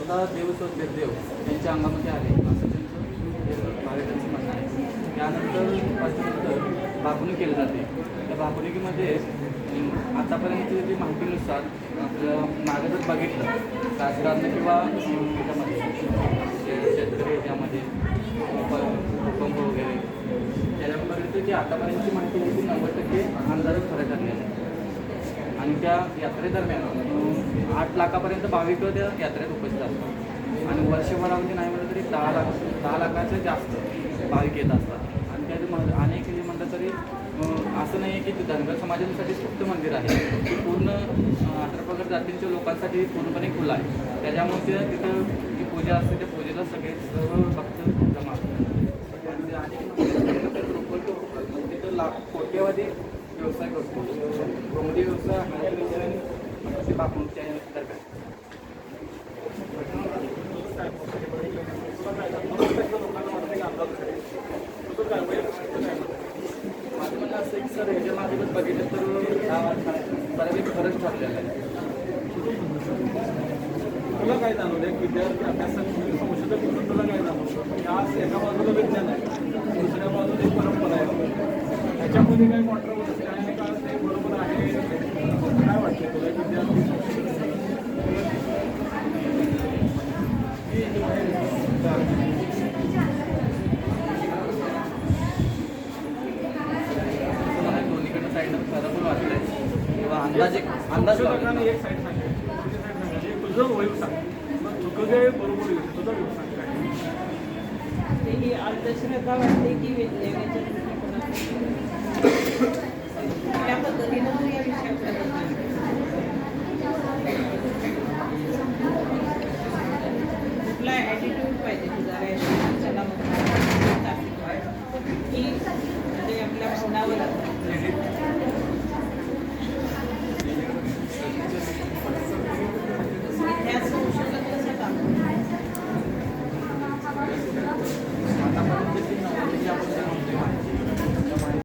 स्वतः देवस्वत देव त्यांच्या अंगामध्ये आहे असं त्यांचं भाविकांचं म्हणणं आहे. त्यानंतर भाकणूक केली जाते. त्या भाकणुकीमध्ये आतापर्यंत जी माहितीनुसार आपलं मागं जर बघितलं राजकारण किंवा ह्याच्यामध्ये शेतकरी ह्याच्यामध्ये भूकंप वगैरे त्याच्यापर्यंत जी आतापर्यंतची माहिती आहे ती 90% अंदाजच खरं ठरलेलं आहे. आणि त्या यात्रेदरम्यान 8 लाखापर्यंत भाविक त्या यात्रेत उपस्थित असतात आणि वर्षभरामध्ये नाही म्हटलं तरी 10 लाखाच्या जास्त भाविक येत असतात. आणि त्यात अनेक हे म्हटलं तरी असं नाही आहे की धनगर समाजासाठीच फक्त मंदिर आहे, पूर्ण 18 पगड जातींच्या लोकांसाठी पूर्णपणे खुलं आहे. त्याच्यामुळे तिथं जी पूजा असते त्या पूजेला सगळे सर्व भक्त जमा असतात. आणि तिथं कोट्यवधी व्यवसाय करतो. कोंबडी व्यवसाय ते बापूंच्या दरम्यान माझं म्हणणं असं की सर ह्याच्या माध्यमात बघितलं तर बऱ्यापैकी खरंच ठरलेलं आहे. तुला काय जाणवलं एक विद्यार्थी अभ्यासात संशोधक म्हणून तुला काय जाणवलं आज एका बाजूला विज्ञान आहे दुसऱ्या बाजूला एक परंपरा आहे त्याच्यामध्ये काही कॉन्ट्रावर्सी आहे का ते बरोबर आहे काय वाटतं तुला एक विद्यार्थी दोन्हीकडनं साईडनं खरं पण वाटलंय किंवा अंदाज एक साईड सांगायची तुझं होईल सांग मग तुझं जे बरोबर येईल तुझा व्यवसाय काय ही अंधश्रद्धा वाटते की विज्ञानाच्या दृष्टिकोनातून त्या पद्धतीनं या विषयाकडे